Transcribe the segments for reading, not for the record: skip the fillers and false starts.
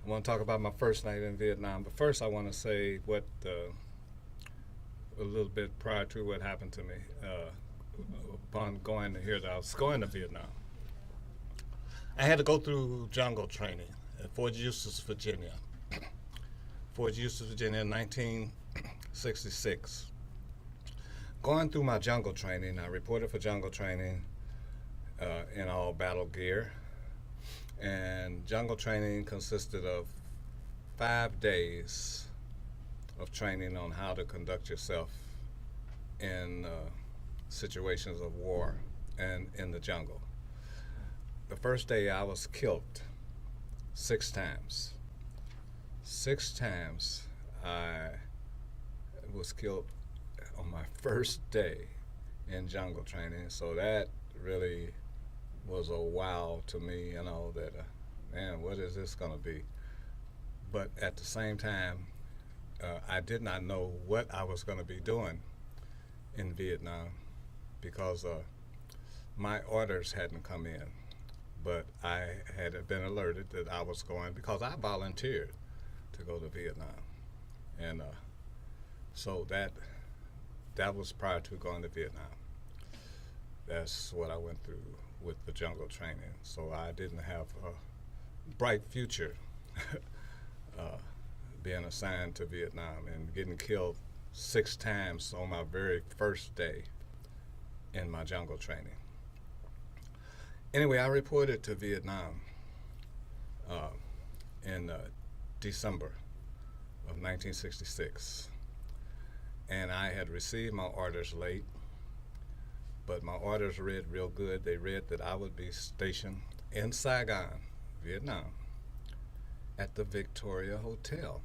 I want to talk about my first night in Vietnam, but first I want to say what a little bit prior to what happened to me upon going to hear that I was going to Vietnam. I had to go through jungle training at Fort Eustis, Virginia. Fort Eustis, Virginia, in 1966. Going through my jungle training, I reported for jungle training in all battle gear. And jungle training consisted of 5 days of training on how to conduct yourself in situations of war and in the jungle. The first day I was killed 6 times. 6 times I was killed on my first day in jungle training. So that really was a wow to me, that, man, what is this going to be? But at the same time, I did not know what I was going to be doing in Vietnam because my orders hadn't come in. But I had been alerted that I was going because I volunteered to go to Vietnam. And so that was prior to going to Vietnam. That's what I went through with the jungle training. So I didn't have a bright future being assigned to Vietnam and getting killed 6 times on my very first day in my jungle training. Anyway, I reported to Vietnam in December of 1966. And I had received my orders late, but my orders read real good. They read that I would be stationed in Saigon, Vietnam, at the Victoria Hotel.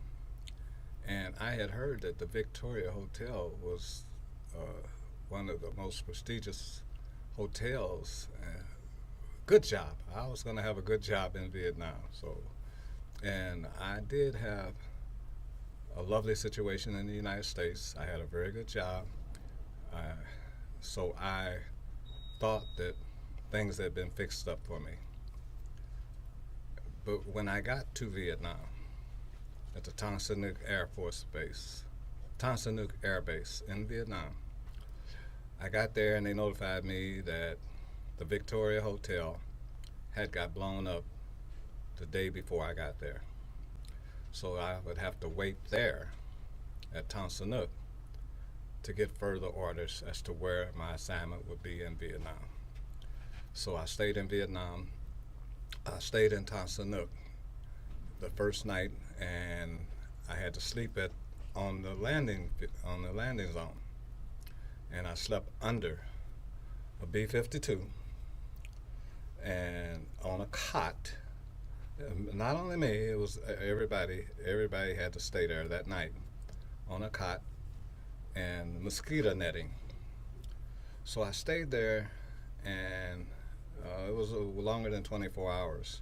And I had heard that the Victoria Hotel was one of the most prestigious hotels. Good job. I was going to have a good job in Vietnam. And I did have a lovely situation in the United States. I had a very good job. So I thought that things had been fixed up for me. But when I got to Vietnam, at the Tan Son Nhut Air Force Base, Tan Son Nhut Air Base in Vietnam, I got there and they notified me that the Victoria Hotel had got blown up the day before I got there. So I would have to wait there at Tan Son Nhut to get further orders as to where my assignment would be in Vietnam. So I stayed in Vietnam. I stayed in Tan Son Nhut the first night, and I had to sleep on the landing zone. And I slept under a B-52 and on a cot. Not only me, it was everybody. Everybody had to stay there that night on a cot and mosquito netting. So I stayed there, and it was longer than 24 hours.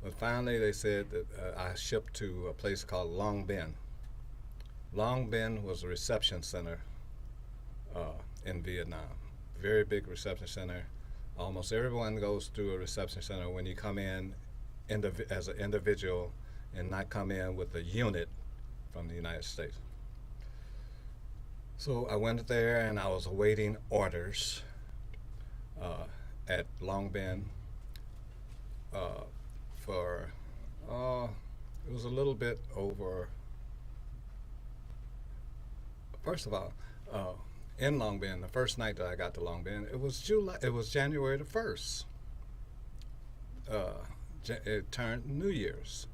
But finally they said that I shipped to a place called Long Binh. Long Binh was a reception center in Vietnam. Very big reception center. Almost everyone goes through a reception center when you come in as an individual and not come in with a unit from the United States. So I went there and I was awaiting orders at Long Binh for, it was a little bit over, first of all, in Long Binh, the first night that I got to Long Binh, it was January the 1st. It turned New Year's.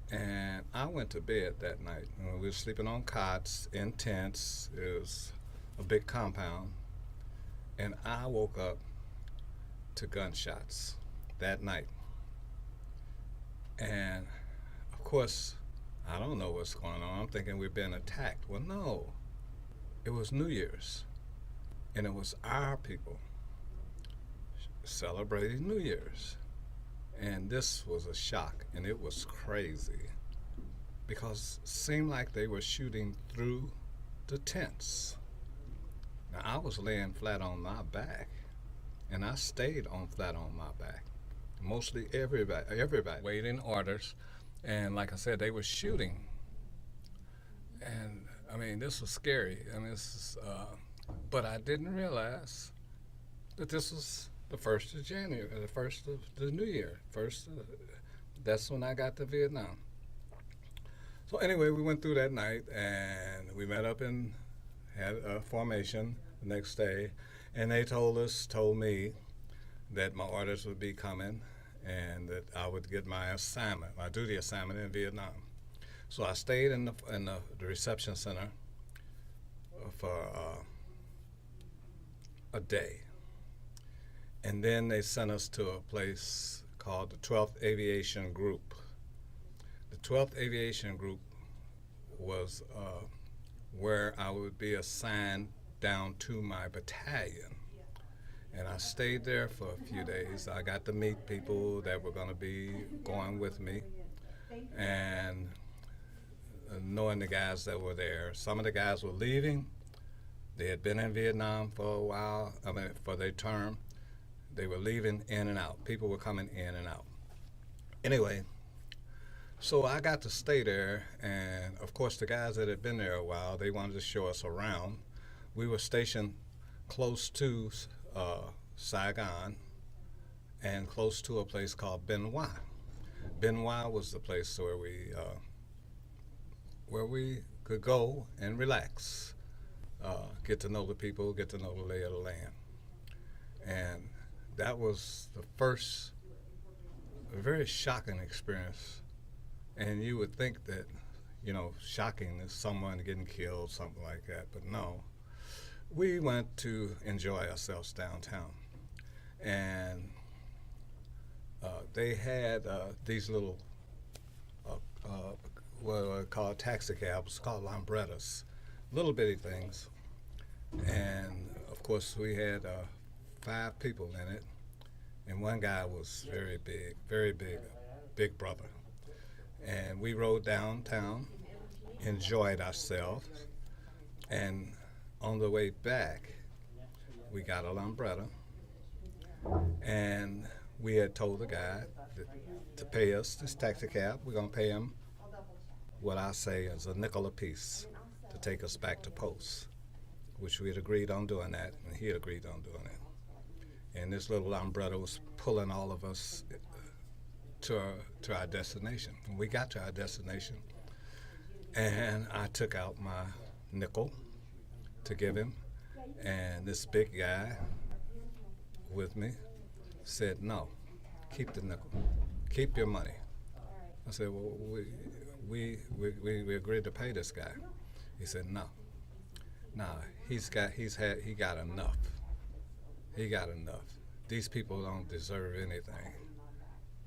And I went to bed that night. We were sleeping on cots in tents. It was a big compound. And I woke up to gunshots that night. And of course, I don't know what's going on. I'm thinking we've been attacked. Well, no. It was New Year's. And it was our people celebrating New Year's. And this was a shock, and it was crazy because it seemed like they were shooting through the tents. Now, I was laying flat on my back, and I stayed flat on my back. mostly everybody waiting orders. And like I said, they were shooting. And I mean, this was scary. I mean, but I didn't realize that this was the 1st of January, the 1st of the new year. That's when I got to Vietnam. So anyway, we went through that night and we met up and had a formation the next day. And they told me that my orders would be coming and that I would get my duty assignment in Vietnam. So I stayed in the reception center for a day. And then they sent us to a place called the 12th Aviation Group. The 12th Aviation Group was where I would be assigned down to my battalion. And I stayed there for a few days. I got to meet people that were going to be going with me. And knowing the guys that were there. Some of the guys were leaving. They had been in Vietnam for a while, for their term. They were leaving in and out. People were coming in and out. Anyway, so I got to stay there, and of course the guys that had been there a while, they wanted to show us around. We were stationed close to Saigon and close to a place called Bien Hoa. Bien Hoa was the place where we could go and relax, get to know the people, get to know the lay of the land. And that was the first very shocking experience. And you would think that, shocking is someone getting killed, something like that, but no. We went to enjoy ourselves downtown. And they had these little what are called taxi cabs, called lambrettas, little bitty things. And of course we had 5 people in it, and one guy was very big brother. And we rode downtown, enjoyed ourselves, and on the way back, we got a lambretta, and we had told the guy to pay us this taxi cab. We're gonna pay him what I say is a nickel apiece to take us back to post, which we had agreed on doing that, and he had agreed on doing it. And this little lambretta was pulling all of us to our destination. When we got to our destination, and I took out my nickel to give him, and this big guy with me said, "No, keep the nickel, keep your money." I said, "Well, we agreed to pay this guy." He said, "No, he got enough. He got enough. These people don't deserve anything.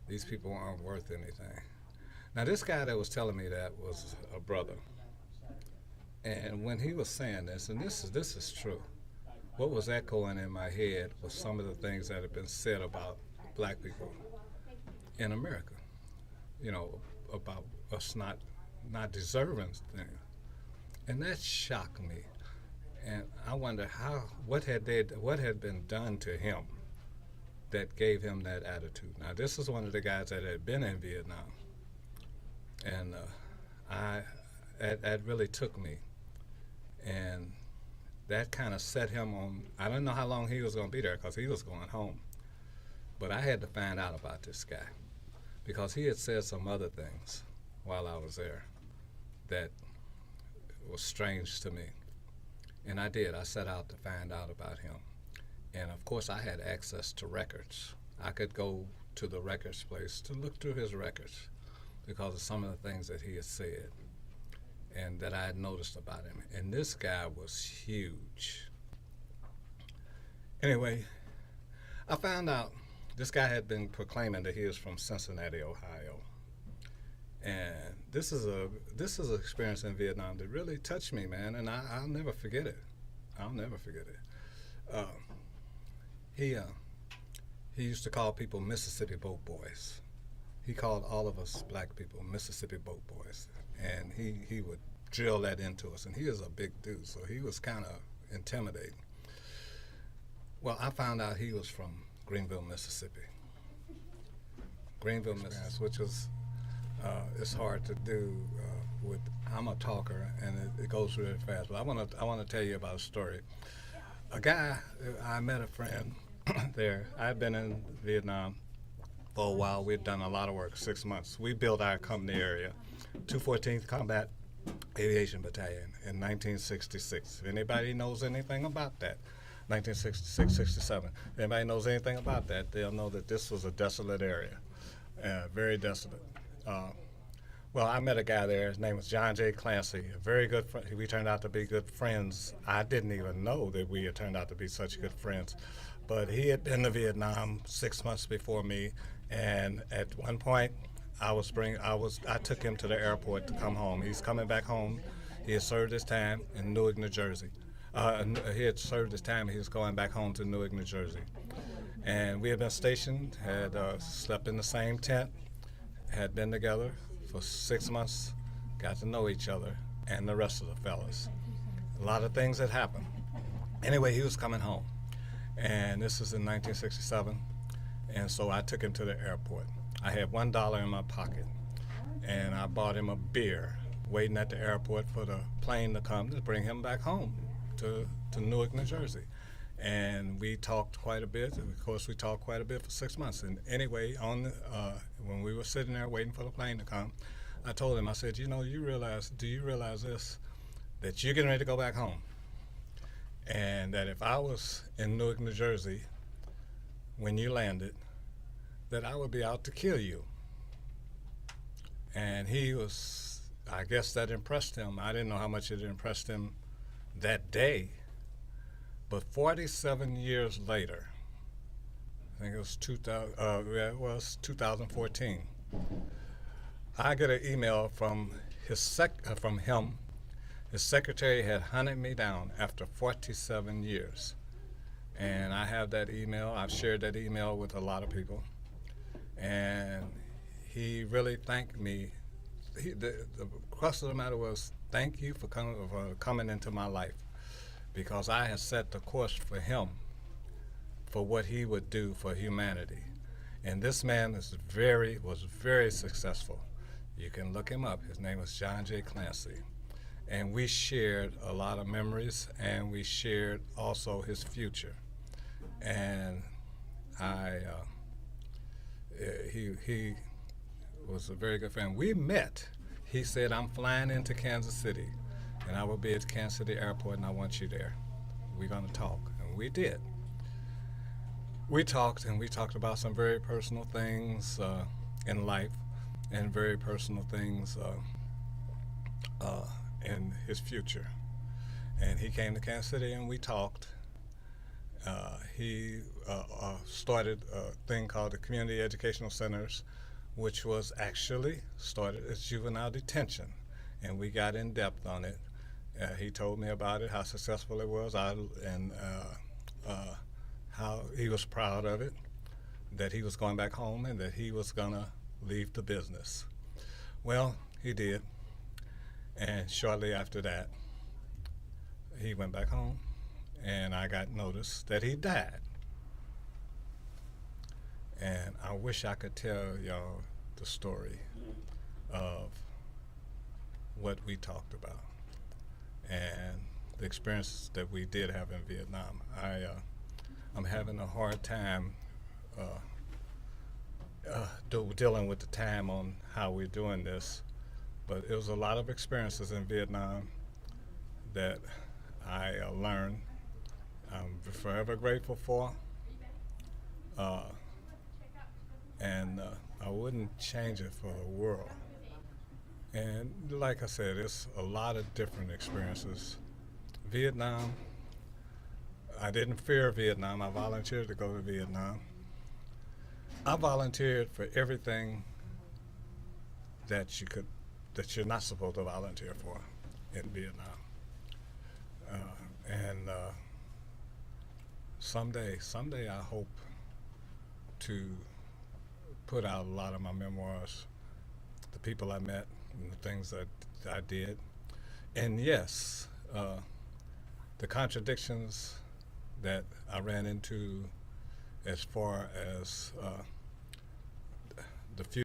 These people aren't worth anything." Now, this guy that was telling me that was a brother. And when he was saying this, and this is true, what was echoing in my head was some of the things that had been said about black people in America, about us not deserving things. And that shocked me. And I wonder what had been done to him that gave him that attitude. Now, this is one of the guys that had been in Vietnam. And that really took me. And that kind of set him on. I didn't know how long he was going to be there because he was going home. But I had to find out about this guy because he had said some other things while I was there that was strange to me. And I did. I set out to find out about him. And of course, I had access to records. I could go to the records place to look through his records because of some of the things that he had said and that I had noticed about him. And this guy was huge. Anyway, I found out this guy had been proclaiming that he was from Cincinnati, Ohio. And this is an experience in Vietnam that really touched me, man, and I'll never forget it. I'll never forget it. He used to call people Mississippi boat boys. He called all of us black people Mississippi boat boys, and he would drill that into us. And he was a big dude, so he was kind of intimidating. Well, I found out he was from Greenville, Mississippi. Greenville, Mississippi, which is it's hard to do. I'm a talker, and it goes really fast. But I want to tell you about a story. A guy, I met a friend there. I'd been in Vietnam for a while. We'd done a lot of work, 6 months. We built our company area, 214th Combat Aviation Battalion in 1966. If anybody knows anything about that, 1966, 67. If anybody knows anything about that, they'll know that this was a desolate area, very desolate. Well, I met a guy there. His name was John J. Clancy, a very good friend. We turned out to be good friends. I didn't even know that we had turned out to be such good friends. But he had been to Vietnam 6 months before me, and at one point, I took him to the airport to come home. He's coming back home. He had served his time in Newark, New Jersey. He had served his time. He was going back home to Newark, New Jersey. And we had been stationed, had slept in the same tent, had been together for 6 months, got to know each other and the rest of the fellas. A lot of things had happened. Anyway, he was coming home. And this was in 1967. And so I took him to the airport. I had $1 in my pocket, and I bought him a beer, waiting at the airport for the plane to come to bring him back home to Newark, New Jersey. And we talked quite a bit. Of course, we talked quite a bit for 6 months. And anyway, when we were sitting there waiting for the plane to come, I told him, I said, do you realize this, that you're getting ready to go back home? And that if I was in Newark, New Jersey, when you landed, that I would be out to kill you. And I guess that impressed him. I didn't know how much it impressed him that day. But 47 years later, I think it was 2014, I get an email from him. His secretary had hunted me down after 47 years. And I have that email. I've shared that email with a lot of people. And he really thanked me. The crux of the matter was, thank you for coming into my life, because I had set the course for him for what he would do for humanity. And this man was very successful. You can look him up. His name was John J. Clancy. And we shared a lot of memories, and we shared also his future. And he was a very good friend. We met. He said, I'm flying into Kansas City, and I will be at the Kansas City airport, and I want you there. We're going to talk. And we did. We talked, and we talked about some very personal things in life, and very personal things in his future. And he came to Kansas City, and we talked. He started a thing called the Community Educational Centers, which was actually started as juvenile detention. And we got in depth on it. He told me about it, how successful it was, and how he was proud of it, that he was going back home and that he was going to leave the business. Well, he did. And shortly after that, he went back home, and I got notice that he died. And I wish I could tell y'all the story of what we talked about and the experiences that we did have in Vietnam. I'm having a hard time dealing with the time on how we're doing this, but it was a lot of experiences in Vietnam that I learned. I'm forever grateful for, and I wouldn't change it for the world. And like I said, it's a lot of different experiences. Vietnam, I didn't fear Vietnam. I volunteered to go to Vietnam. I volunteered for everything that you're not supposed to volunteer for in Vietnam. Someday I hope to put out a lot of my memoirs, the people I met and the things that I did. And yes, the contradictions that I ran into as far as the future.